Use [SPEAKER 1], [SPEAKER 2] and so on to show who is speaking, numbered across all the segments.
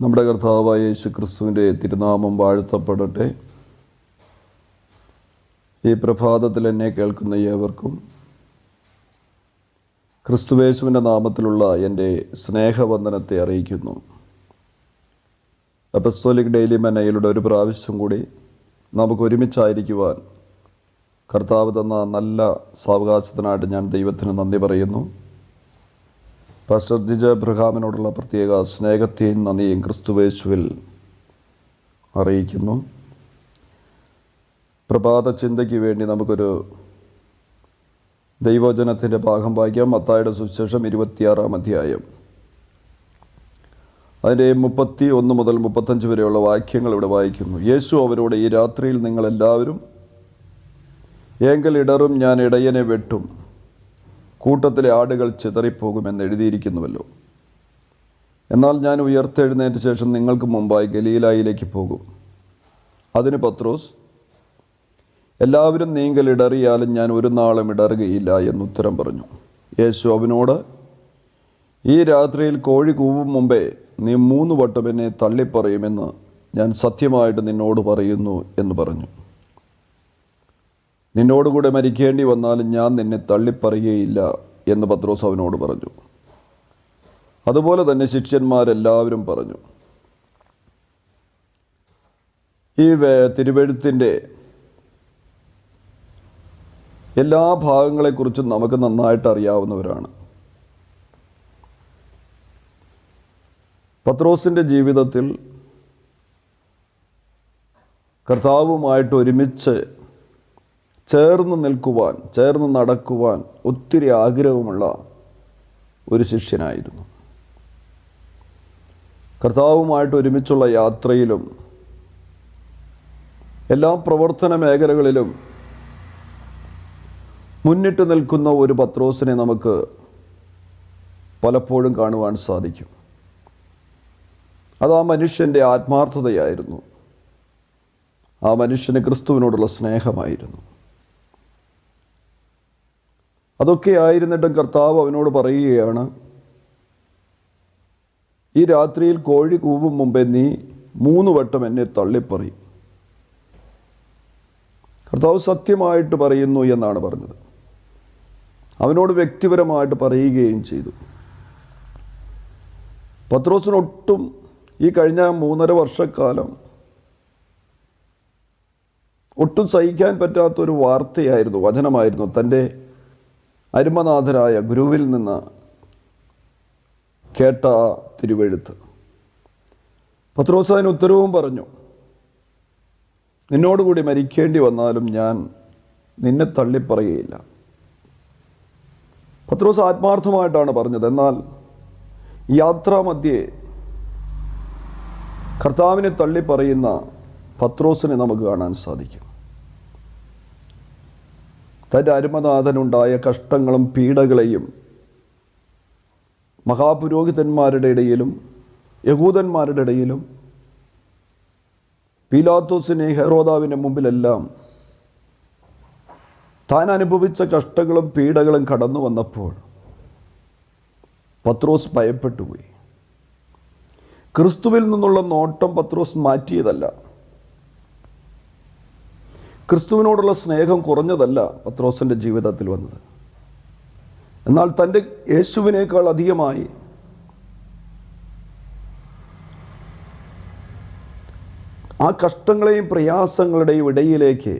[SPEAKER 1] നമ്മുടെ കർത്താവായ യേശു ക്രിസ്തുവിൻ്റെ തിരുനാമം വാഴ്ത്തപ്പെടട്ടെ. ഈ പ്രഭാതത്തിൽ എന്നെ കേൾക്കുന്ന ഏവർക്കും ക്രിസ്തുയേശുവിൻ്റെ നാമത്തിലുള്ള എൻ്റെ സ്നേഹവന്ദനത്തെ അറിയിക്കുന്നു. അപ്പസ്തോലിക് ഡെയിലി മനയിലൂടെ ഒരു പ്രാവശ്യം കൂടി നമുക്ക് ഒരുമിച്ചായിരിക്കുവാൻ കർത്താവ് തന്ന നല്ല സാവകാശത്തിനായിട്ട് ഞാൻ ദൈവത്തിന് നന്ദി പറയുന്നു. പാസ്റ്റർ ജിജ എബ്രഹാമിനോടുള്ള പ്രത്യേക സ്നേഹത്തെയും നന്ദിയും ക്രിസ്തുയേശുവിൽ അറിയിക്കുന്നു. പ്രഭാത ചിന്തയ്ക്ക് വേണ്ടി നമുക്കൊരു ദൈവവചനത്തിൻ്റെ ഭാഗം വായിക്കാം. മത്തായിയുടെ സുവിശേഷം 26-ാം അധ്യായം, അതിൻ്റെ 31 മുതൽ 35 വരെയുള്ള വാക്യങ്ങൾ ഇവിടെ വായിക്കുന്നു. യേശു അവരോട്, ഈ രാത്രിയിൽ നിങ്ങളെല്ലാവരും ഏങ്കൽ ഇടറും, ഞാൻ ഇടയനെ വെട്ടും, കൂട്ടത്തിലെ ആടുകൾ ചിതറിപ്പോകുമെന്ന് എഴുതിയിരിക്കുന്നുവല്ലോ. എന്നാൽ ഞാൻ ഉയർത്തെഴുന്നേറ്റ ശേഷം നിങ്ങൾക്ക് മുമ്പായി ഗലീലായിലേക്ക് പോകും. അതിന് പത്രോസ്, എല്ലാവരും നീങ്കൽ ഇടറിയാലും ഞാൻ ഒരു നാളും ഇടറുകയില്ല എന്നുത്തരം പറഞ്ഞു. യേശു അവനോട്, ഈ രാത്രിയിൽ കോഴി കൂവും മുമ്പേ നീ 3 വട്ടം എന്നെ തള്ളിപ്പറയുമെന്ന് ഞാൻ സത്യമായിട്ട് നിന്നോട് പറയുന്നു എന്ന് പറഞ്ഞു. നിന്നോടുകൂടെ മരിക്കേണ്ടി വന്നാലും ഞാൻ നിന്നെ തള്ളിപ്പറയുകയില്ല എന്ന് പത്രോസ് അവനോട് പറഞ്ഞു. അതുപോലെ തന്നെ ശിഷ്യന്മാരെല്ലാവരും പറഞ്ഞു. ഈ തിരുവെഴുത്തിൻ്റെ എല്ലാ ഭാഗങ്ങളെക്കുറിച്ചും നമുക്ക് നന്നായിട്ട് അറിയാവുന്നവരാണ്. പത്രോസിൻ്റെ ജീവിതത്തിൽ കർത്താവുമായിട്ട് ഒരുമിച്ച് ചേർന്ന് നിൽക്കുവാൻ, ചേർന്ന് നടക്കുവാൻ ഒത്തിരി ആഗ്രഹമുള്ള ഒരു ശിഷ്യനായിരുന്നു. കർത്താവുമായിട്ട് ഒരുമിച്ചുള്ള യാത്രയിലും എല്ലാ പ്രവർത്തന മേഖലകളിലും മുന്നിട്ട് നിൽക്കുന്ന ഒരു പത്രോസിനെ നമുക്ക് പലപ്പോഴും കാണുവാൻ സാധിക്കും. അത് ആ മനുഷ്യൻ്റെ ആത്മാർത്ഥതയായിരുന്നു. ആ മനുഷ്യന് ക്രിസ്തുവിനോടുള്ള സ്നേഹമായിരുന്നു. അതൊക്കെ ആയിരുന്നിട്ടും കർത്താവ് അവനോട് പറയുകയാണ്, ഈ രാത്രിയിൽ കോഴി കൂവും മുമ്പേ നീ 3 വട്ടം എന്നെ തള്ളിപ്പറയും. കർത്താവ് സത്യമായിട്ട് പറയുന്നു എന്നാണ് പറഞ്ഞത്. അവനോട് വ്യക്തിപരമായിട്ട് പറയുകയും ചെയ്തു. പത്രോസിനൊട്ടും ഈ കഴിഞ്ഞ 3.5 വർഷക്കാലം ഒട്ടും സഹിക്കാൻ പറ്റാത്തൊരു വാർത്തയായിരുന്നു, വചനമായിരുന്നു തൻ്റെ അരുമനാഥരായ ഗുരുവിൽ നിന്ന് കേട്ട തിരുവെഴുത്ത്. പത്രോസ് അതിന് ഉത്തരവും പറഞ്ഞു, നിന്നോടുകൂടി മരിക്കേണ്ടി വന്നാലും ഞാൻ നിന്നെ തള്ളിപ്പറയുകയില്ല. പത്രോസ് ആത്മാർത്ഥമായിട്ടാണ് പറഞ്ഞത്. എന്നാൽ യാത്രാമധ്യേ കർത്താവിനെ തള്ളിപ്പറയുന്ന പത്രോസിനെ നമുക്ക് കാണാൻ സാധിക്കും. തൻ്റെ അരുമനാഥനുണ്ടായ കഷ്ടങ്ങളും പീഡകളെയും മഹാപുരോഹിതന്മാരുടെ ഇടയിലും യഹൂദന്മാരുടെ ഇടയിലും പീലാത്തോസിനെ ഹെരോദാവിൻ്റെ മുമ്പിലെല്ലാം താൻ അനുഭവിച്ച കഷ്ടങ്ങളും പീഡകളും കടന്നു വന്നപ്പോൾ പത്രോസ് ഭയപ്പെട്ടുപോയി. ക്രിസ്തുവിൽ നിന്നുള്ള നോട്ടം പത്രോസ് മാറ്റിയതല്ല. ക്രിസ്തുവിനോടുള്ള സ്നേഹം കുറഞ്ഞതല്ല പത്രോസിൻ്റെ ജീവിതത്തിൽ വന്നത്. എന്നാൽ തൻ്റെ യേശുവിനേക്കാൾ അധികമായി ആ കഷ്ടങ്ങളെയും പ്രയാസങ്ങളുടെയും ഇടയിലേക്ക്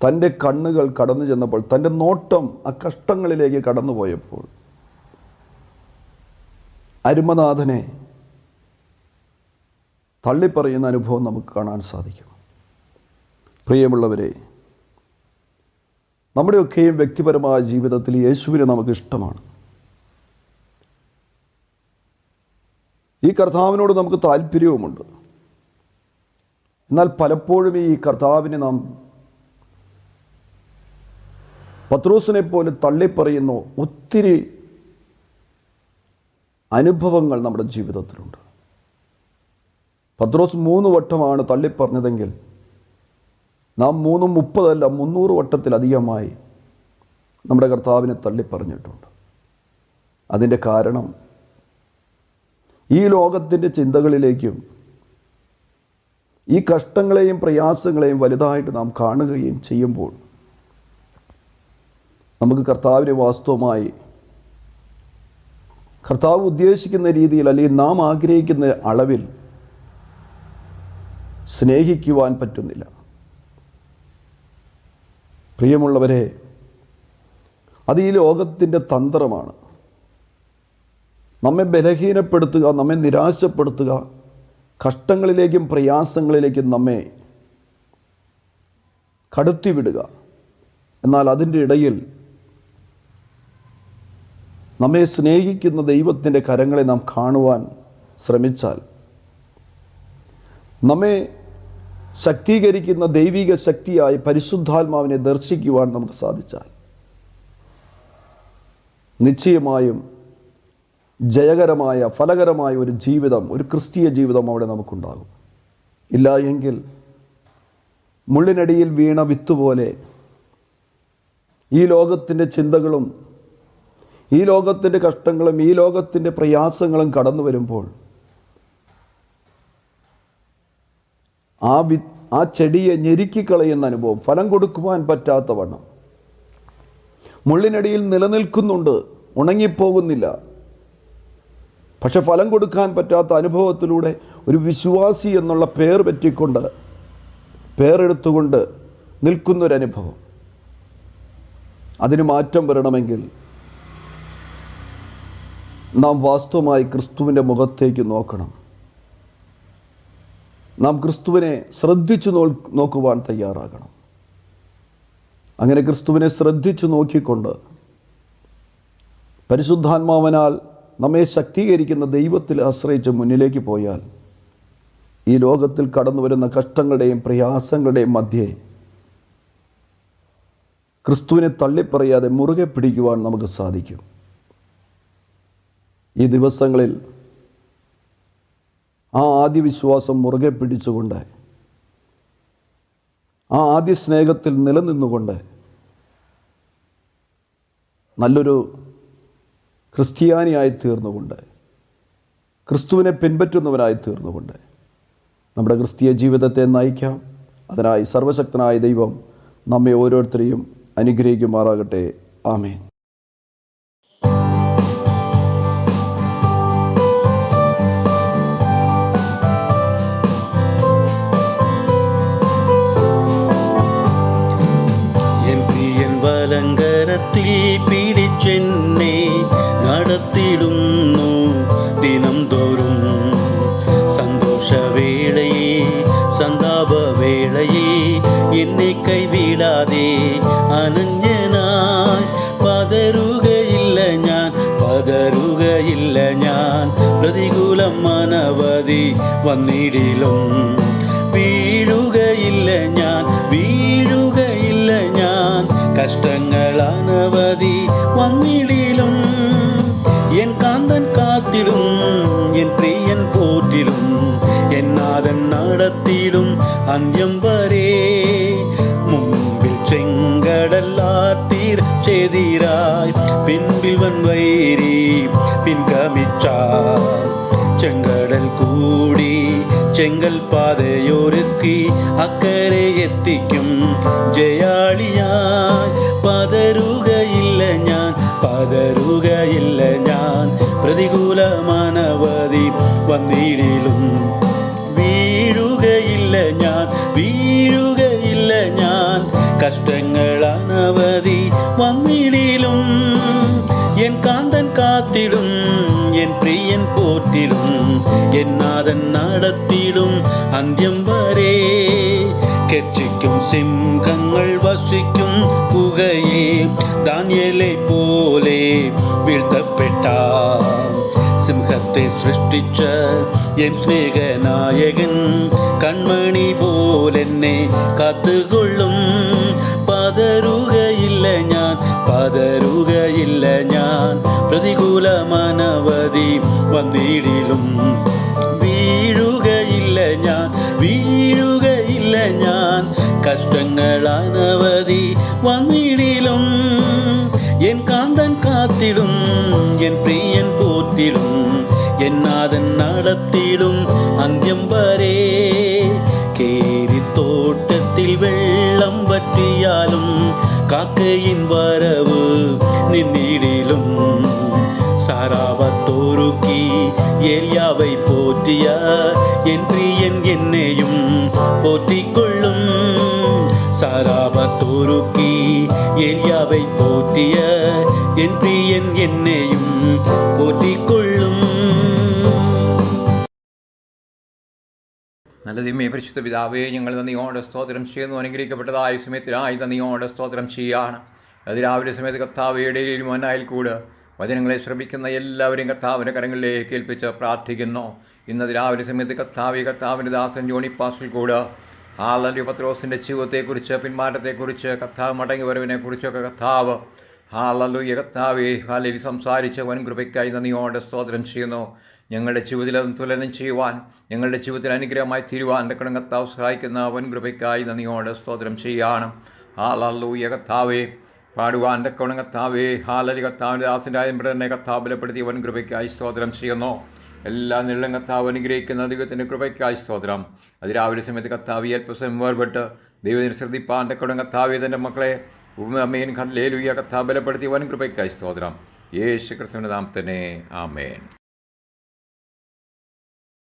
[SPEAKER 1] തൻ്റെ കണ്ണുകൾ കടന്നു ചെന്നപ്പോൾ, തൻ്റെ നോട്ടം ആ കഷ്ടങ്ങളിലേക്ക് കടന്നുപോയപ്പോൾ അരുമനാഥനെ തള്ളിപ്പറയുന്ന അനുഭവം നമുക്ക് കാണാൻ സാധിക്കും. പ്രിയമുള്ളവരെ, നമ്മുടെയൊക്കെയും വ്യക്തിപരമായ ജീവിതത്തിൽ യേശുവിനെ നമുക്ക് ഇഷ്ടമാണ്. ഈ കർത്താവിനോട് നമുക്ക് താല്പര്യവുമുണ്ട്. എന്നാൽ പലപ്പോഴും ഈ കർത്താവിനെ നാം പത്രോസിനെ പോലെ തള്ളിപ്പറയുന്ന ഒത്തിരി അനുഭവങ്ങൾ നമ്മുടെ ജീവിതത്തിലുണ്ട്. പത്രോസ് 3 വട്ടമാണ് തള്ളിപ്പറഞ്ഞതെങ്കിൽ നാം 330 അല്ല 300 വട്ടത്തിലധികമായി നമ്മുടെ കർത്താവിനെ തള്ളിപ്പറഞ്ഞിട്ടുണ്ട്. അതിൻ്റെ കാരണം ഈ ലോകത്തിൻ്റെ ചിന്തകളിലേക്കും ഈ കഷ്ടങ്ങളെയും പ്രയാസങ്ങളെയും വലുതായിട്ട് നാം കാണുകയും ചെയ്യുമ്പോൾ നമുക്ക് കർത്താവിനെ വാസ്തവമായി കർത്താവ് ഉദ്ദേശിക്കുന്ന രീതിയിൽ അല്ലെങ്കിൽ നാം ആഗ്രഹിക്കുന്ന അളവിൽ സ്നേഹിക്കുവാൻ പറ്റുന്നില്ല. പ്രിയമുള്ളവരെ, അത് ഈ ലോകത്തിൻ്റെ തന്ത്രമാണ്. നമ്മെ ബലഹീനപ്പെടുത്തുക, നമ്മെ നിരാശപ്പെടുത്തുക, കഷ്ടങ്ങളിലേക്കും പ്രയാസങ്ങളിലേക്കും നമ്മെ കടത്തിവിടുക. എന്നാൽ അതിൻ്റെ ഇടയിൽ നമ്മെ സ്നേഹിക്കുന്ന ദൈവത്തിൻ്റെ കരങ്ങളെ നാം കാണുവാൻ ശ്രമിച്ചാൽ, നമ്മെ ശക്തീകരിക്കുന്ന ദൈവിക ശക്തിയായി പരിശുദ്ധാത്മാവിനെ ദർശിക്കുവാൻ നമുക്ക് സാധിച്ചാൽ നിശ്ചയമായും ജയകരമായ ഫലകരമായ ഒരു ജീവിതം, ഒരു ക്രിസ്തീയ ജീവിതം അവിടെ നമുക്കുണ്ടാകും. ഇല്ല എങ്കിൽ മുള്ളിനടിയിൽ വീണ വിത്തുപോലെ ഈ ലോകത്തിൻ്റെ ചിന്തകളും ഈ ലോകത്തിൻ്റെ കഷ്ടങ്ങളും ഈ ലോകത്തിൻ്റെ പ്രയാസങ്ങളും കടന്നു വരുമ്പോൾ ആ ചെടിയെ ഞെരുക്കിക്കളയുന്ന അനുഭവം, ഫലം കൊടുക്കുവാൻ പറ്റാത്ത വണ്ണം മുള്ളിനടിയിൽ നിലനിൽക്കുന്നുണ്ട്, ഉണങ്ങിപ്പോകുന്നില്ല. പക്ഷെ ഫലം കൊടുക്കാൻ പറ്റാത്ത അനുഭവത്തിലൂടെ ഒരു വിശ്വാസി എന്നുള്ള പേരെടുത്തുകൊണ്ട് നിൽക്കുന്നൊരനുഭവം. അതിന് മാറ്റം വരണമെങ്കിൽ നാം വാസ്തവമായി ക്രിസ്തുവിൻ്റെ മുഖത്തേക്ക് നോക്കണം. നാം ക്രിസ്തുവിനെ ശ്രദ്ധിച്ചു നോക്കുവാൻ തയ്യാറാകണം. അങ്ങനെ ക്രിസ്തുവിനെ ശ്രദ്ധിച്ചു നോക്കിക്കൊണ്ട് പരിശുദ്ധാത്മാവിനാൽ നമ്മെ ശക്തീകരിക്കുന്ന ദൈവത്തിൽ ആശ്രയിച്ച് മുന്നിലേക്ക് പോയാൽ ഈ ലോകത്തിൽ കടന്നു വരുന്ന കഷ്ടങ്ങളുടെയും പ്രയാസങ്ങളുടെയും മധ്യേ ക്രിസ്തുവിനെ തള്ളിപ്പറയാതെ മുറുകെ പിടിക്കുവാൻ നമുക്ക് സാധിക്കും. ഈ ദിവസങ്ങളിൽ ആ ആദ്യ വിശ്വാസം മുറുകെ പിടിച്ചുകൊണ്ട്, ആ ആദ്യ സ്നേഹത്തിൽ നിലനിന്നുകൊണ്ട് നല്ലൊരു ക്രിസ്ത്യാനിയായി തീർന്നുകൊണ്ട്, ക്രിസ്തുവിനെ പിൻപറ്റുന്നവനായി തീർന്നുകൊണ്ട് നമ്മുടെ ക്രിസ്തീയ ജീവിതത്തെ നയിക്കാം. അതിനായി സർവശക്തനായ ദൈവം നമ്മെ ഓരോരുത്തരെയും അനുഗ്രഹിക്കുമാറാകട്ടെ. ആമേൻ.
[SPEAKER 2] വലങ്കരത്തിൽ പിടിച്ചെന്നെ നടത്തിടുന്നു ദിനം തോറും. സന്തോഷവേളയെ സന്താപവേളയെ എന്നെ കൈവിടാതെ അനന്യനായി പതറുകയില്ല ഞാൻ പ്രതികൂലം അനവധി വന്നിടിലും വീഴുകയില്ല ഞാൻ കഷ്ടങ്ങൾ അനവധി വന്നിടിലും എൻ കാന്തൻ കാത്തിടും, എൻ പ്രിയൻ പോറ്റിടും, എൻ നാഥൻ നടത്തിടും അന്ത്യം വരെ. മുമ്പിൽ ചെങ്കടലാത്തീർ ചെതിരായി പിൻപിൽ വൻവൈരി പിൻഗമിച്ചാൽ ചെങ്കടൽ കൂടി ചെങ്കൽ പാതയൊരുക്കി അക്കരെ എത്തിക്കും ജയാളിയായി. പതറുകയില്ല ഞാൻ പ്രതികൂലമാനവധി വന്നിടിലും വീഴുകയില്ല ഞാൻ കഷ്ടങ്ങൾ അനവധി വന്നിടിലും എൻ കാന്തൻ കാത്തിടും, എൻ പ്രിയൻ പോറ്റിടും, എൻ നാഥൻ നടത്തിടും അന്ത്യം വരെ. ഗർജിക്കും സിംഹങ്ങൾ വസിക്കും ഗുഹയെ ദാനിയേലെ പോലെ വീഴ്ത്തപ്പെട്ട സിംഹത്തെ സൃഷ്ടിച്ച എൻ സ്നേഹനായകൻ കൺമണി പോലെന്നെ കാത്തുകൊള്ളും. പതറുകയില്ല ഞാൻ പ്രതികൂലമാനവധി വന്നിടിലും വീഴുകയില്ല ഞാൻ കഷ്ടങ്ങൾ അനവധി വന്നിടിലും എൻ കാന്തൻ കാത്തിടും, എൻ പ്രിയൻ പോറ്റിടും, എന്നാഥൻ നടത്തിടും അന്ത്യം വരെ. കേരിത്തോട്ടത്തിൽ വെള്ളം പറ്റിയാലും കാക്കയിൻ വരവ് നിന്നിടിലും. സാറാവത്തോരുക്കി ഏലിയാവൈ പോറ്റിയ എൻ പ്രിയൻ എന്നെയും പോറ്റിക്കൊള്ളും. സാറാവത്തോരുക്കി ഏലിയാവൈ പോറ്റിയ എൻ പ്രിയൻ എന്നെയും പോറ്റിക്കൊള്ളും.
[SPEAKER 3] നല്ല ദൈവമേ, പരിശുദ്ധ പിതാവേ, ഞങ്ങൾ നന്ദിയോടെ സ്തോത്രം ചെയ്യുന്നു. അനുഗ്രഹിക്കപ്പെട്ടതായ സമയത്തിനായി നന്ദിയോടെ സ്തോത്രം ചെയ്യുകയാണ്. അത് രാവിലെ സമയത്ത് കർത്താവേ ഇടയിലും മന്നായിൽ കൂടെ വചനങ്ങളെ ശ്രമിക്കുന്ന എല്ലാവരെയും കർത്താവിൻ്റെ കരങ്ങളിലേക്ക് ഏൽപ്പിച്ച് പ്രാർത്ഥിക്കുന്നു. ഇന്നത് രാവിലെ സമയത്ത് കർത്താവിൻ്റെ ദാസൻ ജോണി പാസ്റ്റർ കൂടെ ഹാലലൂയ പത്രോസിൻ്റെ ജീവിതത്തെക്കുറിച്ച്, പിന്മാറ്റത്തെക്കുറിച്ച്, കർത്താവ് മടങ്ങി വരവിനെക്കുറിച്ചൊക്കെ കർത്താവ് ഹാലലൂയ ഹാലയിൽ സംസാരിച്ച വൻ കൃപയ്ക്കായി നന്ദിയോടെ സ്തോത്രം ചെയ്യുന്നു. ഞങ്ങളുടെ ജീവിതത്തിൽ അത് തുലനം ചെയ്യുവാൻ, ഞങ്ങളുടെ ജീവിതത്തിൽ അനുഗ്രഹമായി തീരുവാൻ എൻ്റെ കർത്താവ് സഹായിക്കുന്ന വൻ കൃപയ്ക്കായി നന്ദിയോടെ സ്തോത്രം ചെയ്യുകയാണ്. ഹാലലൂയ കർത്താവേ, പാടുവാൻ എൻ്റെ കർത്താവേ ഹാലലി കർത്താവിൻ്റെ ദാസൻ്റെ ആയതിനെ കർത്താവ് ബലപ്പെടുത്തി വൻ കൃപയ്ക്കായി സ്തോത്രം ചെയ്യുന്നു. എല്ലാ നിലം കർത്താവ് അനുഗ്രഹിക്കുന്ന ദൈവത്തിൻ്റെ കൃപയ്ക്കായി സ്തോത്രം. അത് രാവിലെ സമയത്ത് കർത്താവ് അല്പസം വേർപെട്ട് ദൈവത്തിന് ശ്രദ്ധിപ്പാൻ എൻ്റെ കർത്താവേ തൻ്റെ മക്കളെ അമ്മേൻ ഹല്ലേലൂയ കർത്താവ് ബലപ്പെടുത്തി വൻ കൃപയ്ക്കായി സ്തോത്രം. യേശു ക്രിസ്തുവിൻ്റെ നാമത്തിൽ തന്നെ ആമേൻ.